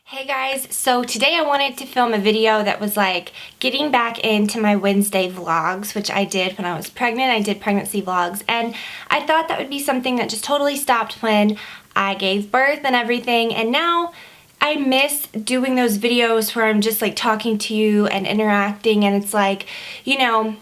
Hey guys, so today I wanted to film a video that was like getting back into my Wednesday vlogs, which I did when I was pregnant. I did pregnancy vlogs, and I thought that would be something that just totally stopped when I gave birth and everything, and now I miss doing those videos where I'm just like talking to you and interacting, and it's like, you know,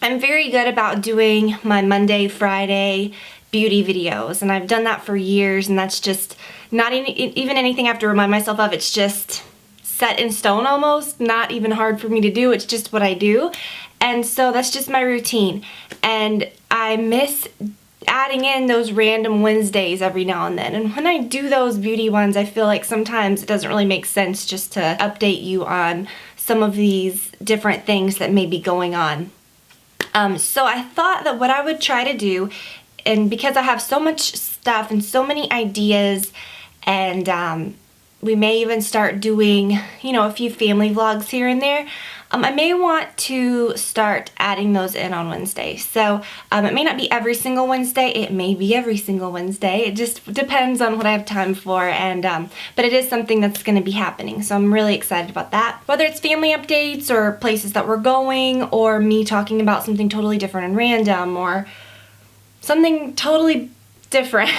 I'm very good about doing my Monday, Friday beauty videos, and I've done that for years, and that's just not even anything I have to remind myself of. It's just set in stone almost, not even hard for me to do. It's just what I do, and so that's just my routine, and I miss adding in those random Wednesdays every now and then. And when I do those beauty ones, I feel like sometimes it doesn't really make sense just to update you on some of these different things that may be going on. So I thought that what I would try to do, and because I have so much stuff and so many ideas, and we may even start doing, you know, a few family vlogs here and there, I may want to start adding those in on Wednesday. So it may not be every single Wednesday, it may be every single Wednesday. It just depends on what I have time for, and but it is something that's going to be happening, so I'm really excited about that. Whether it's family updates or places that we're going, or me talking about something totally different and random, or something totally different.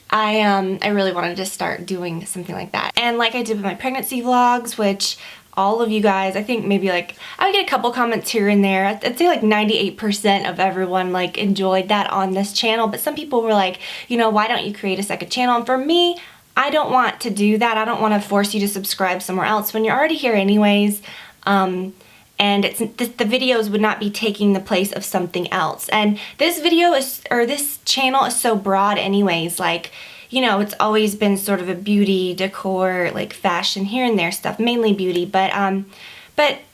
I really wanted to start doing something like that. And like I did with my pregnancy vlogs, which all of you guys, I think maybe like, I would get a couple comments here and there. I'd say like 98% of everyone like enjoyed that on this channel, but some people were like, you know, why don't you create a second channel? And for me, I don't want to do that. I don't want to force you to subscribe somewhere else when you're already here anyways. And the videos would not be taking the place of something else. And this video is, or this channel is so broad anyways, like, you know, it's always been sort of a beauty, decor, like fashion here and there stuff, mainly beauty, but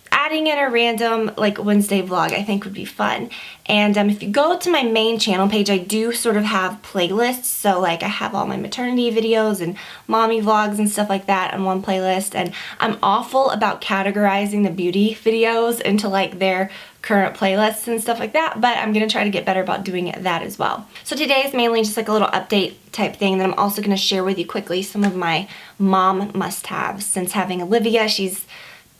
adding in a random like Wednesday vlog I think would be fun. And if you go to my main channel page, I do sort of have playlists. So like I have all my maternity videos and mommy vlogs and stuff like that on one playlist, and I'm awful about categorizing the beauty videos into like their current playlists and stuff like that, but I'm gonna try to get better about doing that as well. So today is mainly just like a little update type thing that I'm also gonna share with you quickly some of my mom must-haves since having Olivia. She's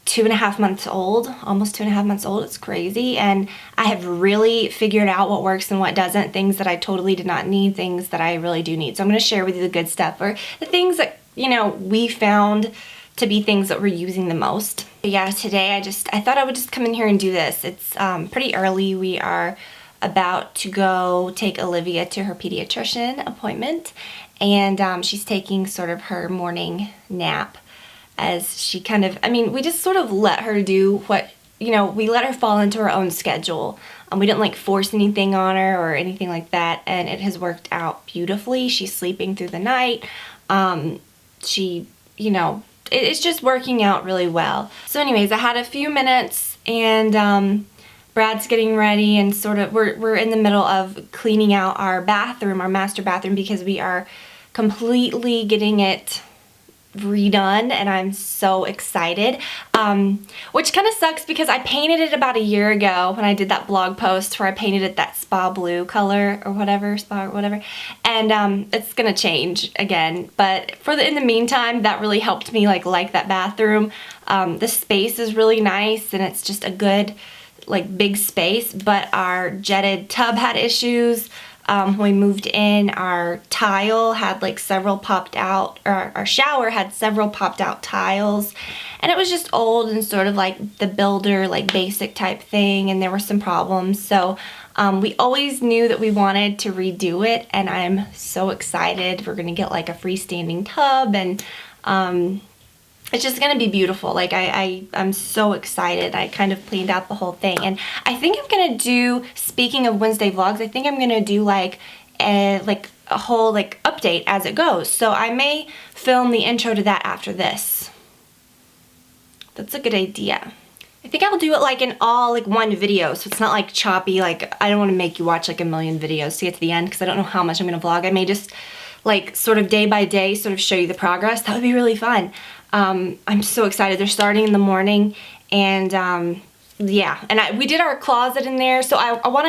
2.5 months old, almost 2.5 months old. It's crazy, and I have really figured out what works and what doesn't, things that I totally did not need, things that I really do need. So I'm going to share with you the good stuff, or the things that, you know, we found to be things that we're using the most. But yeah, today I thought I would just come in here and do this. It's pretty early. We are about to go take Olivia to her pediatrician appointment, and she's taking sort of her morning nap, as she kind of, I mean, we just sort of let her do what, you know, we let her fall into her own schedule. We didn't like force anything on her or anything like that, and it has worked out beautifully. She's sleeping through the night. She, you know, it's just working out really well. So anyways, I had a few minutes, and Brad's getting ready, and sort of, we're in the middle of cleaning out our bathroom, our master bathroom, because we are completely getting it redone, and I'm so excited, which kind of sucks because I painted it about a year ago when I did that blog post where I painted it that spa blue color or whatever, spa or whatever, and it's gonna change again, but in the meantime, that really helped me like that bathroom. The space is really nice, and it's just a good like big space, but our jetted tub had issues. When we moved in, our tile had like several popped out, or our shower had several popped out tiles, and it was just old and sort of like the builder, like basic type thing, and there were some problems. So we always knew that we wanted to redo it, and I'm so excited. We're gonna get like a freestanding tub, and it's just gonna be beautiful. Like I'm so excited. I kind of planned out the whole thing, and I think I'm gonna do, speaking of Wednesday vlogs, I think I'm gonna do like a whole like update as it goes. So I may film the intro to that after this. That's a good idea. I think I'll do it like in all like one video, so it's not like choppy. Like I don't want to make you watch like a million videos to get to the end, because I don't know how much I'm gonna vlog. I may just like sort of day by day sort of show you the progress. That would be really fun. I'm so excited. They're starting in the morning, and yeah, and we did our closet in there, so I want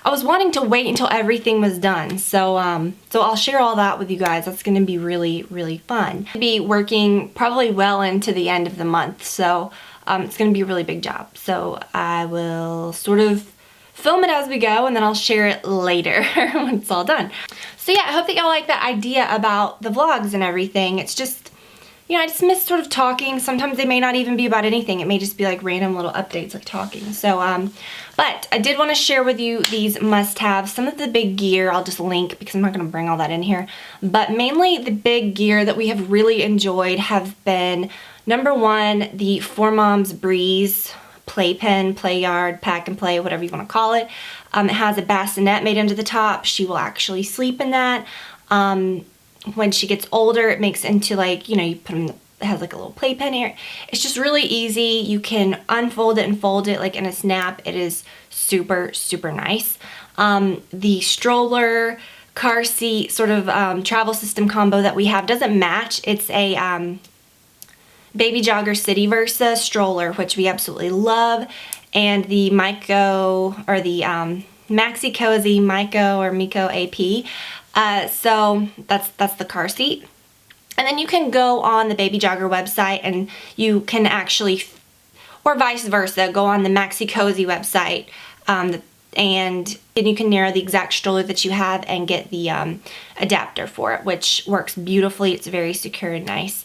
I was wanting to wait until everything was done. So so I'll share all that with you guys. That's gonna be really, really fun. I'll be working probably well into the end of the month, so it's gonna be a really big job. So I will sort of film it as we go, and then I'll share it later when it's all done. So yeah, I hope that y'all like that idea about the vlogs and everything. It's just, you know, I just miss sort of talking. Sometimes they may not even be about anything. It may just be like random little updates, like talking. So, but I did want to share with you these must-haves. Some of the big gear I'll just link because I'm not going to bring all that in here. But mainly the big gear that we have really enjoyed have been, number one, the 4Moms Breeze playpen, play yard, pack and play, whatever you want to call it. It has a bassinet made into the top. She will actually sleep in that. When she gets older, it makes into like, you know, you put them, it has like a little playpen here. It's just really easy. You can unfold it and fold it like in a snap. It is super, super nice. The stroller, car seat, sort of travel system combo that we have doesn't match. It's a Baby Jogger City Versa stroller, which we absolutely love, and the Myco, or the Maxi Cozy Myco or Miko AP. So that's the car seat. And then you can go on the Baby Jogger website and you can actually, or vice versa, go on the Maxi Cozy website and then you can narrow the exact stroller that you have and get the adapter for it, which works beautifully. It's very secure and nice.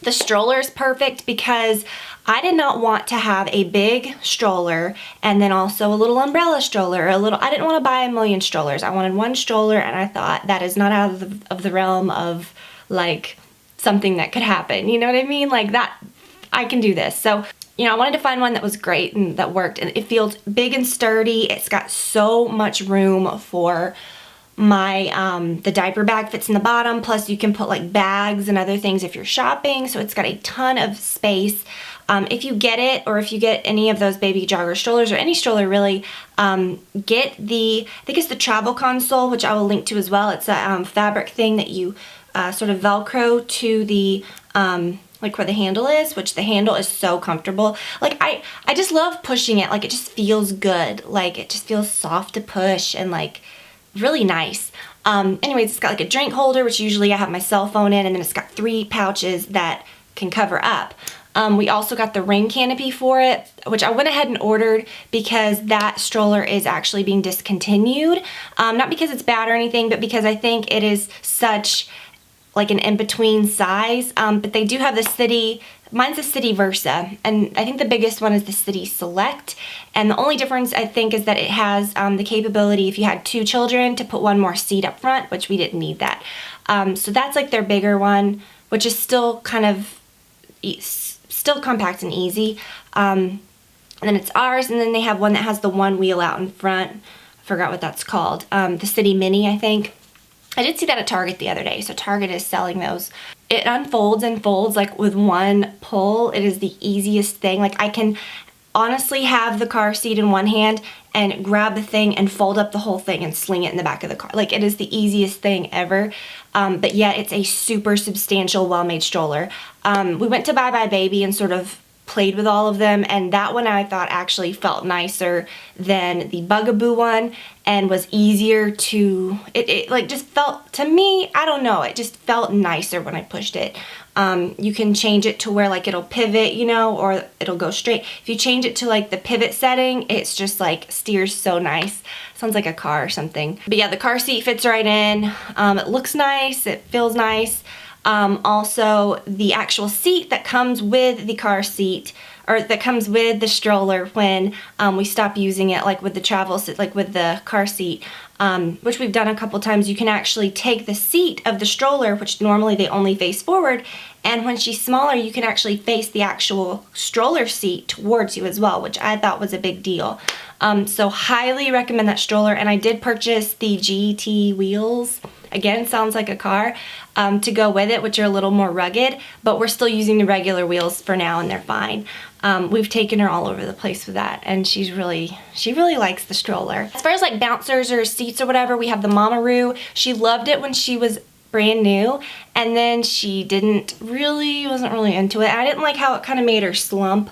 The stroller is perfect because I did not want to have a big stroller and then also a little umbrella stroller. I didn't want to buy a million strollers. I wanted one stroller, and I thought that is not out of the realm of like something that could happen. You know what I mean? Like that, I can do this. So, you know, I wanted to find one that was great and that worked, and it feels big and sturdy. It's got so much room for my the diaper bag fits in the bottom, plus you can put like bags and other things if you're shopping, so it's got a ton of space. If you get it, or if you get any of those Baby Jogger strollers, or any stroller really, get the, I think it's the travel console, which I will link to as well. It's a fabric thing that you sort of Velcro to the like where the handle is, which the handle is so comfortable. Like I just love pushing it. Like it just feels good. Like it just feels soft to push and like really nice. Anyways, it's got like a drink holder, which usually I have my cell phone in, and then it's got 3 pouches that can cover up. We also got the rain canopy for it, which I went ahead and ordered because that stroller is actually being discontinued. Not because it's bad or anything, but because I think it is such like an in-between size. But they do have the City, mine's the City Versa, and I think the biggest one is the City Select. And the only difference I think is that it has the capability, if you had 2 children, to put one more seat up front, which we didn't need that. So that's like their bigger one, which is still kind of still compact and easy. And then it's ours, and then they have one that has the one wheel out in front. I forgot what that's called. The City Mini, I think. I did see that at Target the other day, so Target is selling those. It unfolds and folds like with one pull. It is the easiest thing. Like I can honestly have the car seat in one hand and grab the thing and fold up the whole thing and sling it in the back of the car. Like it is the easiest thing ever. But yet it's a super substantial, well-made stroller. We went to Bye Bye Baby and sort of played with all of them, and that one I thought actually felt nicer than the Bugaboo one and was easier to, it like just felt, to me, I don't know, it just felt nicer when I pushed it. You can change it to where like it'll pivot, you know, or it'll go straight. If you change it to like the pivot setting, it's just like steers so nice. Sounds like a car or something. But yeah, the car seat fits right in. It looks nice, it feels nice. Also, the actual seat that comes with the car seat, or that comes with the stroller when we stop using it, like with the travel seat, like with the car seat, which we've done a couple times, you can actually take the seat of the stroller, which normally they only face forward, and when she's smaller, you can actually face the actual stroller seat towards you as well, which I thought was a big deal. So highly recommend that stroller, and I did purchase the GT wheels. Again, sounds like a car, to go with it, which are a little more rugged, but we're still using the regular wheels for now, and they're fine. We've taken her all over the place with that, and she really likes the stroller. As far as like bouncers or seats or whatever, we have the Mamaroo. She loved it when she was brand new, and then she wasn't really into it. I didn't like how it kind of made her slump.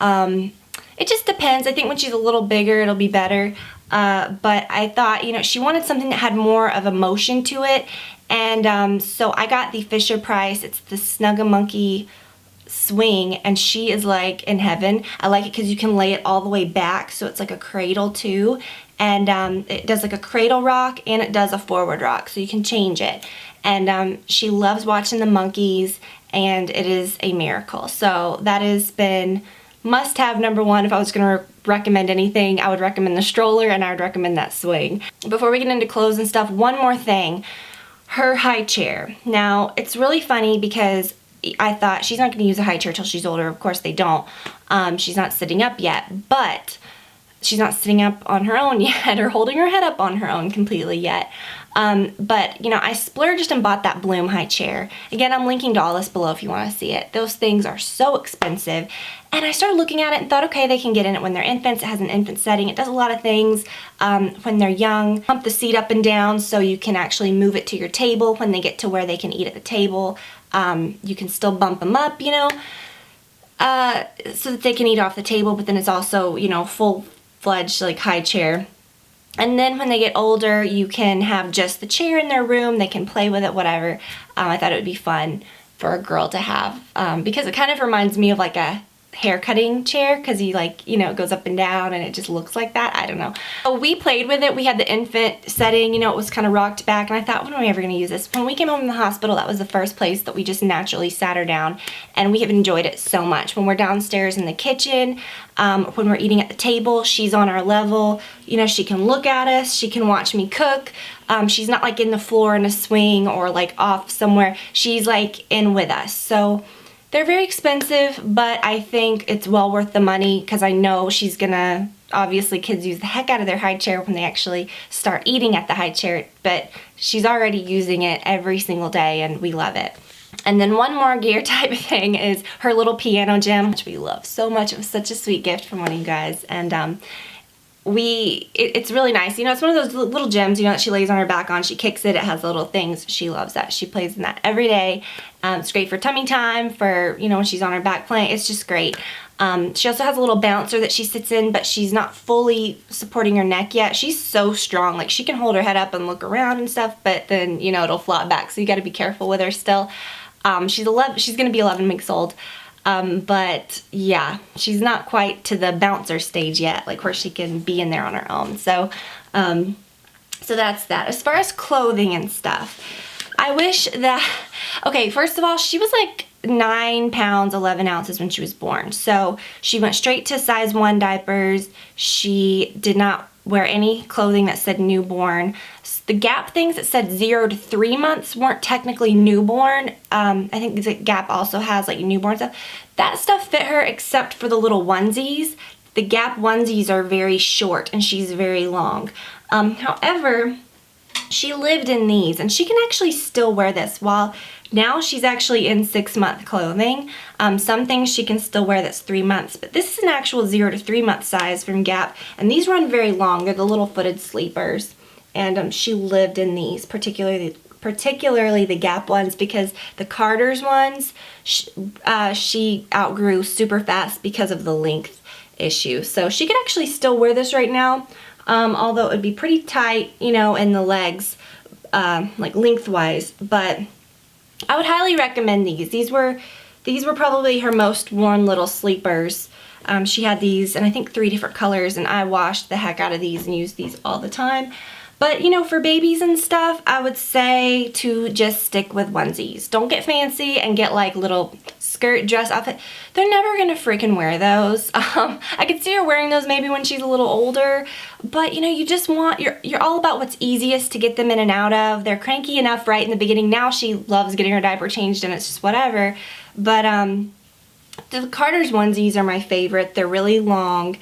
It just depends. I think when she's a little bigger, it'll be better. but I thought, you know, she wanted something that had more of a motion to it, and so I got the Fisher-Price. It's the Snug-a-Monkey swing, and she is like in heaven. I like it because you can lay it all the way back, so it's like a cradle too, and it does like a cradle rock and it does a forward rock, so you can change it. And she loves watching the monkeys, and it is a miracle. So that has been must-have number one. If I was going to recommend anything, I would recommend the stroller, and I would recommend that swing. Before we get into clothes and stuff, one more thing. Her high chair. Now, it's really funny because I thought she's not going to use a high chair till she's older. Of course they don't. She's not sitting up yet, but she's not sitting up on her own yet or holding her head up on her own completely yet. But, you know, I splurged and bought that Bloom high chair. Again, I'm linking to all this below if you want to see it. Those things are so expensive. And I started looking at it and thought, okay, they can get in it when they're infants. It has an infant setting. It does a lot of things when they're young. Pump the seat up and down so you can actually move it to your table when they get to where they can eat at the table. You can still bump them up, you know, so that they can eat off the table, but then it's also, you know, full-fledged like high chair. And then when they get older, you can have just the chair in their room. They can play with it, whatever. I thought it would be fun for a girl to have because it kind of reminds me of like a hair cutting chair, because you like, you know, it goes up and down and it just looks like that. I don't know. So we played with it. We had the infant setting, you know, it was kind of rocked back, and I thought, when are we ever going to use this? When we came home from the hospital, that was the first place that we just naturally sat her down, and we have enjoyed it so much. When we're downstairs in the kitchen, when we're eating at the table, she's on our level. You know, she can look at us, she can watch me cook. She's not like in the floor in a swing or like off somewhere. She's like in with us. So they're very expensive, but I think it's well worth the money, because I know she's gonna, obviously kids use the heck out of their high chair when they actually start eating at the high chair, but she's already using it every single day and we love it. And then one more gear type thing is her little piano gym, which we love so much. It was such a sweet gift from one of you guys, and it's really nice. You know, it's one of those little gems, you know, that she lays on her back on. She kicks it. It has little things. She loves that. She plays in that every day. It's great for tummy time, for, you know, when she's on her back playing. It's just great. She also has a little bouncer that she sits in, but she's not fully supporting her neck yet. She's so strong. Like, she can hold her head up and look around and stuff, but then, you know, it'll flop back. So you got to be careful with her still. She's 11. She's going to be 11 weeks old. But yeah, she's not quite to the bouncer stage yet, like where she can be in there on her own. So, so that's that. As far as clothing and stuff, I wish that, okay, first of all, she was like 9 pounds, 11 ounces when she was born. So she went straight to size 1 diapers. She did not wear any clothing that said newborn. The Gap things that said 0 to 3 months weren't technically newborn. I think the Gap also has like newborn stuff. That stuff fit her except for the little onesies. The Gap onesies are very short and she's very long. However, she lived in these, and she can actually still wear this. While now she's actually in 6-month clothing. Some things she can still wear that's 3 months, but this is an actual 0 to 3 month size from Gap, and these run very long. They're the little footed sleepers, and she lived in these, particularly the Gap ones, because the Carter's ones she outgrew super fast because of the length issue. So she could actually still wear this right now. Although it would be pretty tight, you know, in the legs, like lengthwise, but I would highly recommend these. These were probably her most worn little sleepers. She had these in I think 3 different colors, and I washed the heck out of these and used these all the time. But, you know, for babies and stuff, I would say to just stick with onesies. Don't get fancy and get like little skirt dress outfit. They're never gonna freaking wear those. I could see her wearing those maybe when she's a little older, but you know, you just want, you're all about what's easiest to get them in and out of. They're cranky enough right in the beginning. Now she loves getting her diaper changed and it's just whatever. But the Carter's onesies are my favorite. They're really long.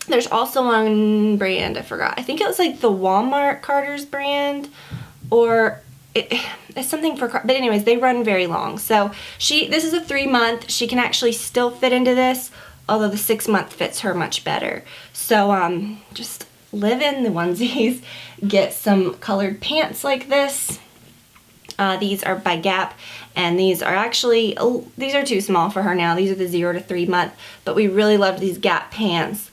There's also one brand, I forgot. I think it was like the Walmart Carter's brand, or it's something for, but anyways, they run very long. So this is a 3-month. She can actually still fit into this, although the 6-month fits her much better. So just live in the onesies. Get some colored pants like this. These are by Gap, and these are actually, these are too small for her now. These are the 0 to 3 month, but we really loved these Gap pants.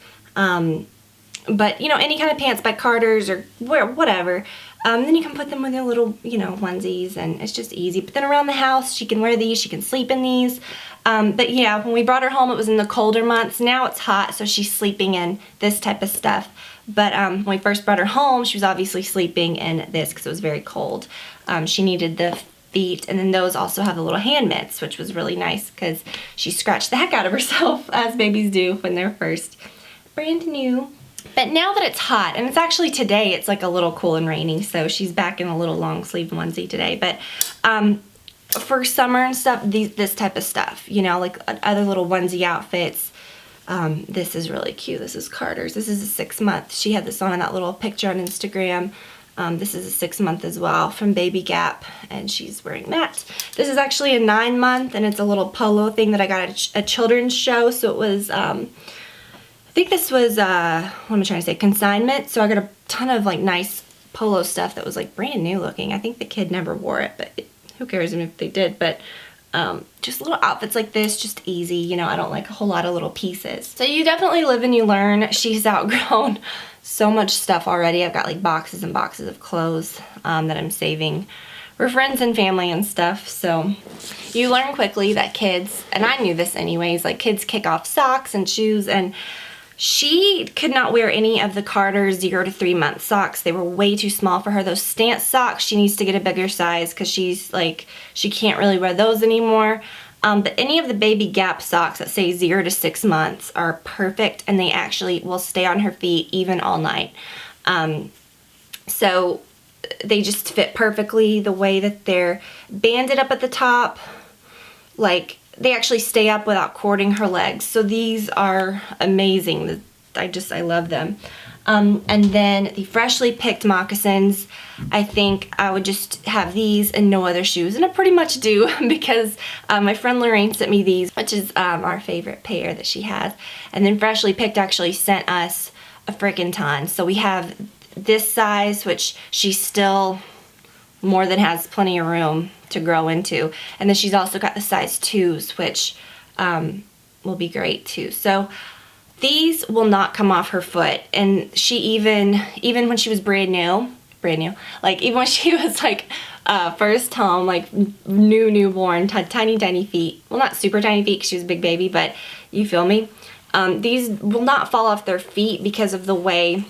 But, you know, any kind of pants by Carter's or whatever. Then you can put them with your little, you know, onesies, and it's just easy. But then around the house, she can wear these, she can sleep in these. But yeah, when we brought her home, it was in the colder months. Now it's hot, so she's sleeping in this type of stuff. But when we first brought her home, she was obviously sleeping in this because it was very cold. She needed the feet, and then those also have the little hand mitts, which was really nice because she scratched the heck out of herself, as babies do when they're first brand new. But now that it's hot, and it's actually today, it's like a little cool and rainy, so she's back in a little long sleeve onesie today. But for summer and stuff, this type of stuff, you know, like other little onesie outfits. This is really cute. This is Carter's. This is a 6-month. She had this on in that little picture on Instagram. This is a 6-month as well from Baby Gap, and she's wearing that. This is actually a 9-month, and it's a little polo thing that I got at a children's show. So it was, I think this was, what am I trying to say, consignment. So I got a ton of like nice polo stuff that was like brand new looking. I think the kid never wore it, but who cares if they did. But just little outfits like this, just easy. You know, I don't like a whole lot of little pieces. So you definitely live and you learn. She's outgrown so much stuff already. I've got like boxes and boxes of clothes that I'm saving for friends and family and stuff. So you learn quickly that kids, and I knew this anyways, like kids kick off socks and shoes, and she could not wear any of the Carter 0 to 3 month socks. They were way too small for her. Those stance socks, she needs to get a bigger size because she's like, she can't really wear those anymore. But any of the Baby Gap socks that say 0 to 6 months are perfect, and they actually will stay on her feet even all night. So they just fit perfectly the way that they're banded up at the top. Like, they actually stay up without cording her legs. So these are amazing. I love them. And then the freshly picked moccasins, I think I would just have these and no other shoes. And I pretty much do because my friend Lorraine sent me these, which is our favorite pair that she has. And then Freshly Picked actually sent us a frickin' ton. So we have this size, which she still more than has plenty of room to grow into. And then she's also got the size 2s, which will be great too. So these will not come off her foot. And she even when she was brand new, like even when she was like first home, like newborn, had tiny feet. Well, not super tiny feet because she was a big baby, but you feel me? These will not fall off their feet because of the way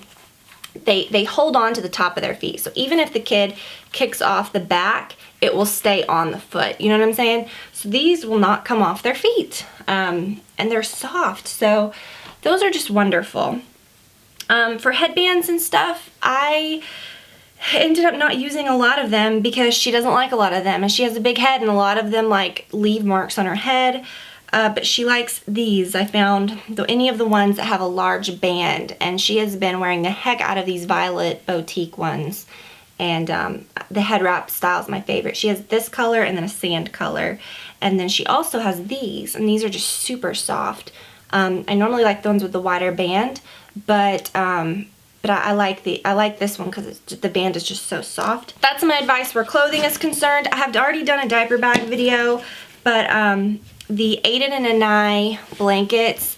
they hold on to the top of their feet. So even if the kid kicks off the back, it will stay on the foot. You know what I'm saying? So these will not come off their feet. And they're soft. So those are just wonderful. For headbands and stuff, I ended up not using a lot of them because she doesn't like a lot of them. And she has a big head, and a lot of them like leave marks on her head. But she likes these. I found any of the ones that have a large band, and she has been wearing the heck out of these violet boutique ones. And the head wrap style is my favorite. She has this color and then a sand color. And then she also has these, and these are just super soft. I normally like the ones with the wider band, but I like this one because the band is just so soft. That's my advice where clothing is concerned. I have already done a diaper bag video, but the Aiden and I blankets,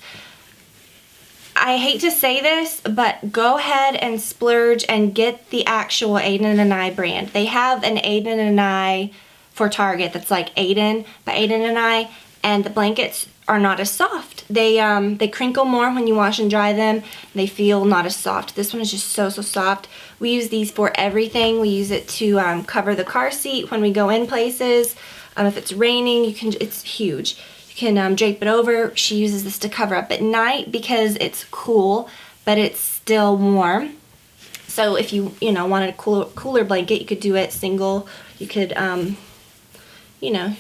I hate to say this, but go ahead and splurge and get the actual Aiden and I brand. They have an Aiden and I for Target that's like Aiden by Aiden and I, and the blankets are not as soft. They crinkle more when you wash and dry them. They feel not as soft. This one is just so soft. We use these for everything. We use it to cover the car seat when we go in places. If it's raining, it's huge. You can drape it over. She uses this to cover up at night because it's cool, but it's still warm. So if you wanted a cooler blanket, you could do it single. You could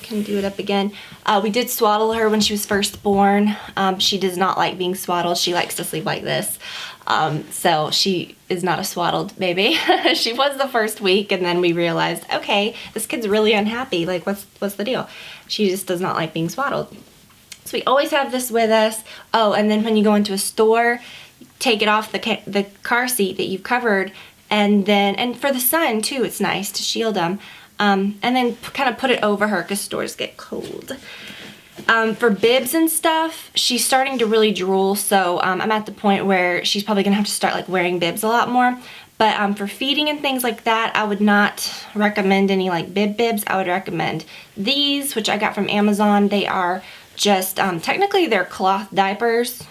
can do it up again. We did swaddle her when she was first born. She does not like being swaddled. She likes to sleep like this. So she is not a swaddled baby. She was the first week, and then we realized, okay, this kid's really unhappy. Like, what's the deal? She just does not like being swaddled. So we always have this with us. Oh, and then when you go into a store, take it off the car seat that you've covered, and for the sun too, it's nice to shield them. And then kind of put it over her because stores get cold. For bibs and stuff, she's starting to really drool, so I'm at the point where she's probably gonna have to start like wearing bibs a lot more. But for feeding and things like that, I would not recommend any like bibs. I would recommend these, which I got from Amazon. They are just, technically they're cloth diapers.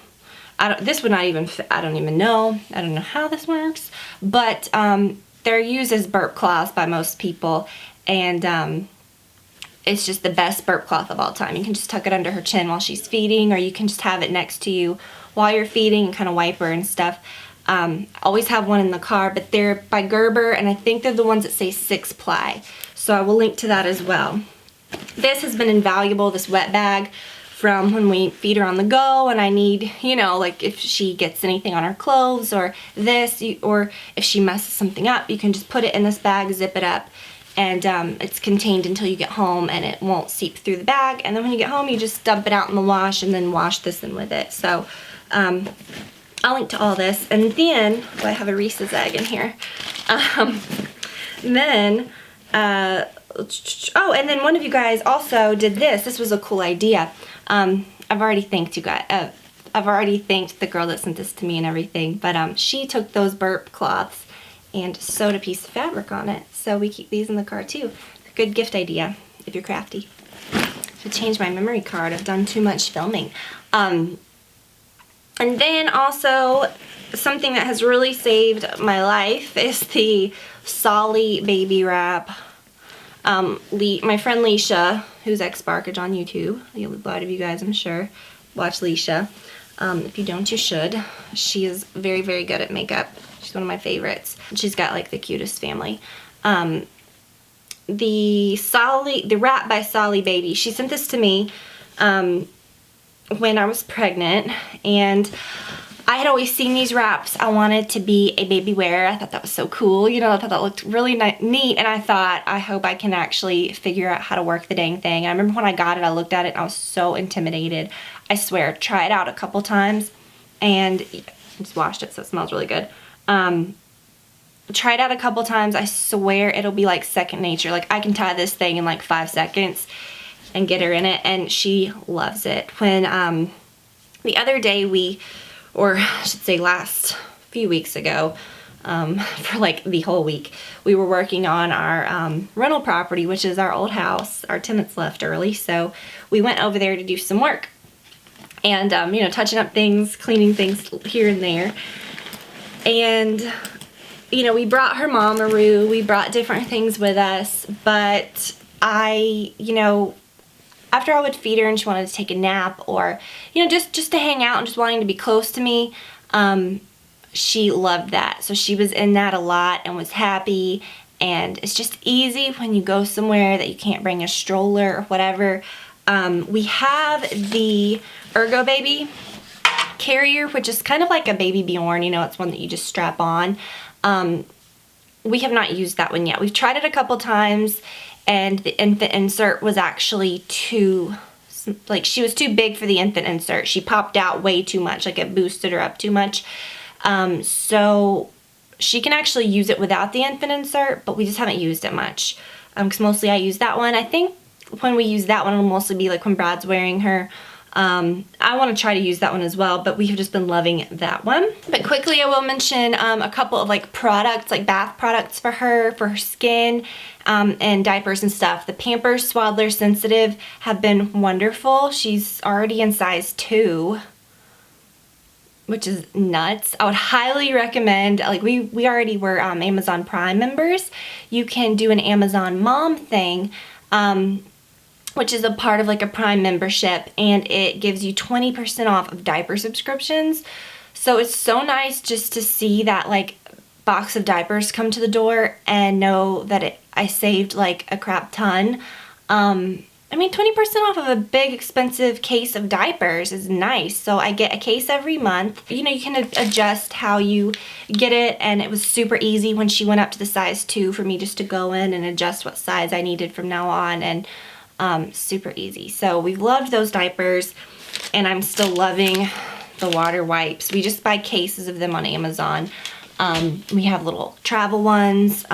This would not even fit, I don't even know. I don't know how this works. But they're used as burp cloths by most people. And it's just the best burp cloth of all time. You can just tuck it under her chin while she's feeding, or you can just have it next to you while you're feeding and kind of wipe her and stuff. Always have one in the car, but they're by Gerber, and I think they're the ones that say 6-ply. So I will link to that as well. This has been invaluable, this wet bag, from when we feed her on the go and I need, you know, like if she gets anything on her clothes or this, or if she messes something up, you can just put it in this bag, zip it up, and it's contained until you get home and it won't seep through the bag. And then when you get home, you just dump it out in the wash and then wash this in with it. So I'll link to all this. And then, I have a Reese's egg in here. Then, oh, and then one of you guys also did this. This was a cool idea. I've already thanked you guys. I've already thanked the girl that sent this to me and everything. But she took those burp cloths and sewed a piece of fabric on it. So we keep these in the car too. Good gift idea if you're crafty. Should change my memory card. I've done too much filming. And then also something that has really saved my life is the Solly baby wrap. My friend Leisha, who's ex-Barkage on YouTube, a lot of you guys I'm sure watch Leisha. If you don't, you should. She is very, very good at makeup. She's one of my favorites. She's got like the cutest family. The wrap by Solly Baby, she sent this to me when I was pregnant, and I had always seen these wraps. I wanted to be a baby wear. I thought that was so cool. You know, I thought that looked really neat, and I thought, I hope I can actually figure out how to work the dang thing. And I remember when I got it, I looked at it, and I was so intimidated. I swear, try it out a couple times, and I just washed it, so it smells really good. Try it out a couple times. I swear it'll be like second nature. Like, I can tie this thing in like 5 seconds and get her in it, and she loves it. When the other day or I should say last few weeks ago, for like the whole week, we were working on our rental property, which is our old house. Our tenants left early, so we went over there to do some work. And, you know, touching up things, cleaning things here and there. And, you know, we brought her Mama-Roo, we brought different things with us, but you know, after I would feed her and she wanted to take a nap, or, you know, just to hang out and just wanting to be close to me, she loved that. So she was in that a lot and was happy, and it's just easy when you go somewhere that you can't bring a stroller or whatever. We have the Ergo baby carrier, which is kind of like a baby Bjorn, you know, it's one that you just strap on. We have not used that one yet. We've tried it a couple times, and the infant insert was actually too, like, she was too big for the infant insert. She popped out way too much, like it boosted her up too much. So she can actually use it without the infant insert, but we just haven't used it much. Because mostly I use that one. I think when we use that one, it'll mostly be like when Brad's wearing her. I want to try to use that one as well, but we have just been loving that one. But quickly, I will mention a couple of like products, like bath products for her skin, and diapers and stuff. The Pampers Swaddlers Sensitive have been wonderful. She's already in size 2, which is nuts. I would highly recommend, like we already were Amazon Prime members. You can do an Amazon Mom thing, which is a part of like a Prime membership, and it gives you 20% off of diaper subscriptions. So it's so nice just to see that like box of diapers come to the door and know that I saved like a crap ton. I mean, 20% off of a big expensive case of diapers is nice. So I get a case every month. You know, you can adjust how you get it, and it was super easy when she went up to the size 2 for me just to go in and adjust what size I needed from now on, and super easy. So we've loved those diapers, and I'm still loving the water wipes. We just buy cases of them on Amazon. We have little travel ones.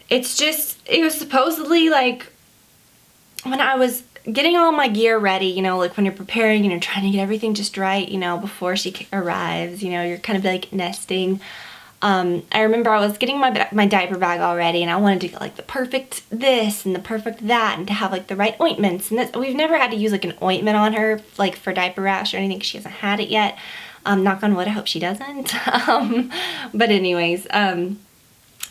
It was supposedly like when I was getting all my gear ready, you know, like when you're preparing and you're trying to get everything just right, you know, before she arrives, you know, you're kind of like nesting. I remember I was getting my diaper bag all ready, and I wanted to get like the perfect this and the perfect that, and to have like the right ointments. And this, we've never had to use like an ointment on her, like for diaper rash or anything. She hasn't had it yet. Knock on wood, I hope she doesn't. But anyways, when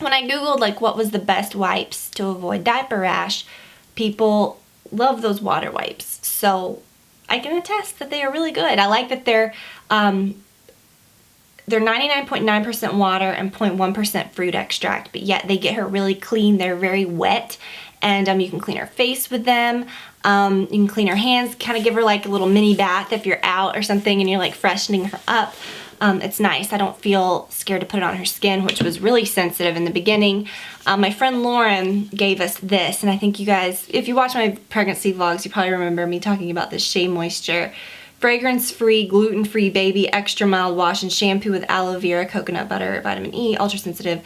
I Googled like what was the best wipes to avoid diaper rash, people love those water wipes. So I can attest that they are really good. I like that they're 99.9% water and 0.1% fruit extract, but yet they get her really clean. They're very wet, and you can clean her face with them. You can clean her hands, kind of give her like a little mini bath if you're out or something and you're like freshening her up. It's nice. I don't feel scared to put it on her skin, which was really sensitive in the beginning. My friend Lauren gave us this, and I think you guys, if you watch my pregnancy vlogs, you probably remember me talking about this Shea Moisture fragrance-free, gluten-free baby extra mild wash and shampoo with aloe vera, coconut butter, vitamin E, ultra sensitive.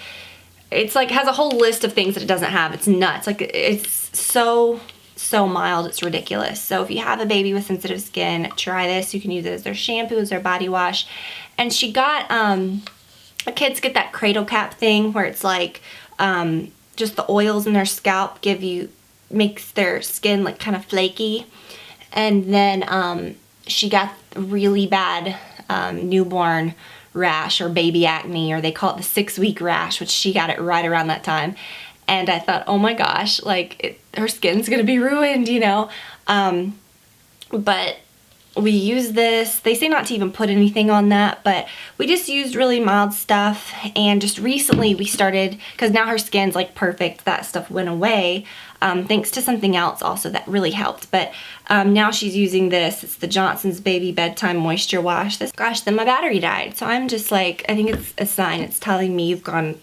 It's like has a whole list of things that it doesn't have. It's nuts. Like it's so mild, it's ridiculous. So if you have a baby with sensitive skin, try this. You can use it as their shampoo, as their body wash. And she got kids get that cradle cap thing where it's like just the oils in their scalp makes their skin like kind of flaky. And then she got really bad newborn rash or baby acne, or they call it the 6-week rash, which she got it right around that time. And I thought, oh my gosh, like her skin's gonna be ruined, you know. But we use this. They say not to even put anything on that, but we just used really mild stuff. And just recently we started, because now her skin's like perfect, that stuff went away. Thanks to something else also that really helped. But now she's using this. It's the Johnson's Baby Bedtime Moisture Wash. Gosh, then my battery died. So I'm just like, I think it's a sign. It's telling me you've gone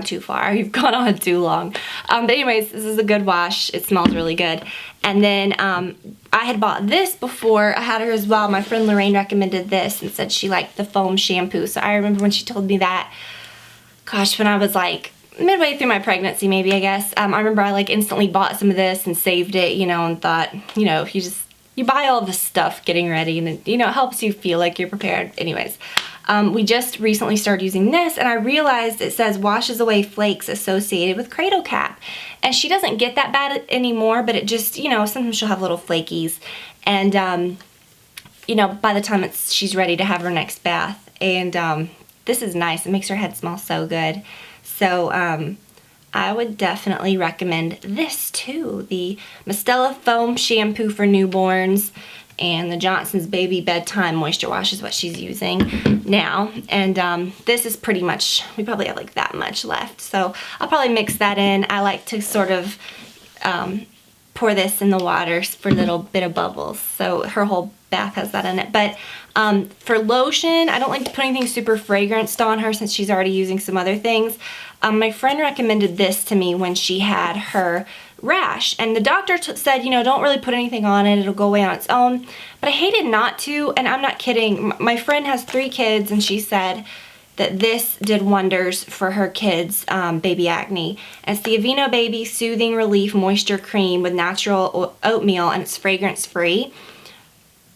too far. You've gone on too long. But anyways, this is a good wash. It smells really good. And then I had bought this before. I had her as well. My friend Lorraine recommended this and said she liked the foam shampoo. So I remember when she told me that, gosh, when I was like midway through my pregnancy, maybe, I guess. I remember I like instantly bought some of this and saved it, you know, and thought, you know, you buy all this stuff getting ready, and it, you know, it helps you feel like you're prepared. Anyways, we just recently started using this, and I realized it says washes away flakes associated with cradle cap. And she doesn't get that bad anymore, but it just, you know, sometimes she'll have little flakies. And, you know, by the time she's ready to have her next bath. And this is nice. It makes her head smell so good. So I would definitely recommend this too. The Mistela Foam Shampoo for Newborns and the Johnson's Baby Bedtime Moisture Wash is what she's using now. And this is pretty much, we probably have like that much left. So I'll probably mix that in. I like to sort of pour this in the water for a little bit of bubbles. So her whole bath has that in it. But for lotion, I don't like to put anything super fragranced on her since she's already using some other things. My friend recommended this to me when she had her rash, and the doctor said, you know, don't really put anything on it, it'll go away on its own. But I hated not to, and I'm not kidding. My friend has 3 kids, and she said that this did wonders for her kids' baby acne. And it's the Aveeno Baby Soothing Relief Moisture Cream with natural oatmeal, and it's fragrance free.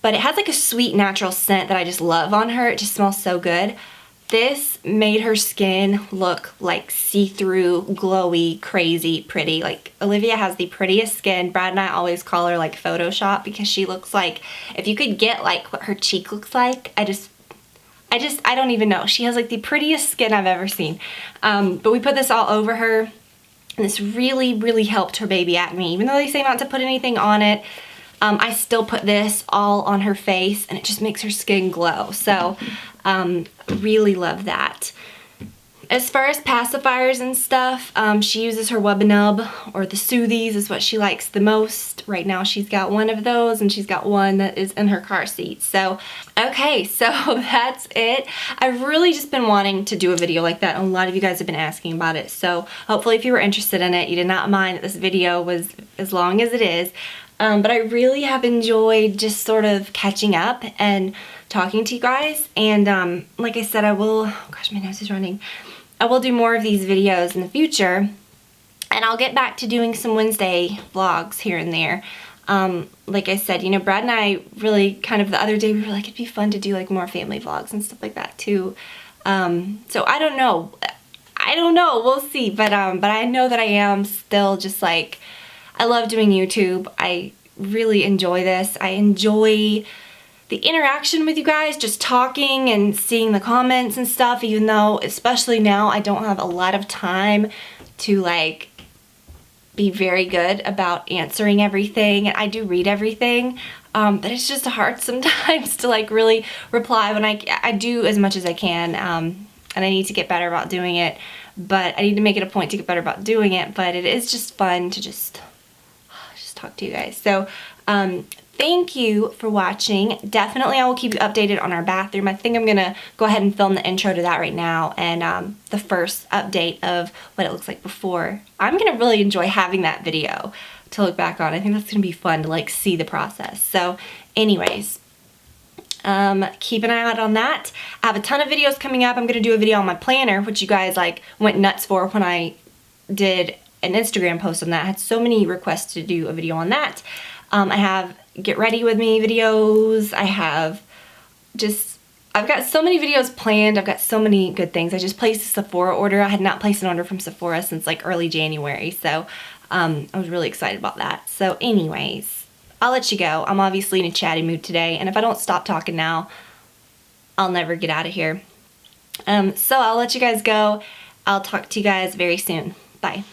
But it has like a sweet natural scent that I just love on her. It just smells so good. This made her skin look like see-through, glowy, crazy, pretty. Like Olivia has the prettiest skin. Brad and I always call her like Photoshop because she looks like, if you could get like what her cheek looks like, I don't even know. She has like the prettiest skin I've ever seen. But we put this all over her, and this really, really helped her baby acne. Even though they say not to put anything on it, I still put this all on her face, and it just makes her skin glow. So really love that. As far as pacifiers and stuff, she uses her Webinub, or the Soothies is what she likes the most. Right now she's got one of those, and she's got one that is in her car seat. So, okay, so that's it. I've really just been wanting to do a video like that, and a lot of you guys have been asking about it. So hopefully if you were interested in it, you did not mind that this video was as long as it is. But I really have enjoyed just sort of catching up and talking to you guys. And like I said, I will, oh gosh, my nose is running. I will do more of these videos in the future. And I'll get back to doing some Wednesday vlogs here and there. Like I said, you know, Brad and I really kind of the other day, we were like, it'd be fun to do like more family vlogs and stuff like that too. So I don't know. We'll see. But I know that I am still just like, I love doing YouTube. I really enjoy this. I enjoy the interaction with you guys, just talking and seeing the comments and stuff, even though, especially now, I don't have a lot of time to like be very good about answering everything. I do read everything, but it's just hard sometimes to like really reply when I do as much as I can, and I need to get better about doing it, but I need to make it a point to get better about doing it, but it is just fun to just talk to you guys. So, thank you for watching. Definitely I will keep you updated on our bathroom. I think I'm gonna go ahead and film the intro to that right now, and the first update of what it looks like before. I'm gonna really enjoy having that video to look back on. I think that's gonna be fun to like see the process. So anyways, keep an eye out on that. I have a ton of videos coming up. I'm gonna do a video on my planner, which you guys like went nuts for when I did an Instagram post on that. I had so many requests to do a video on that. I have get ready with me videos. I've got so many videos planned. I've got so many good things. I just placed a Sephora order. I had not placed an order from Sephora since like early January. So I was really excited about that. So anyways, I'll let you go. I'm obviously in a chatty mood today. And if I don't stop talking now, I'll never get out of here. So I'll let you guys go. I'll talk to you guys very soon. Bye.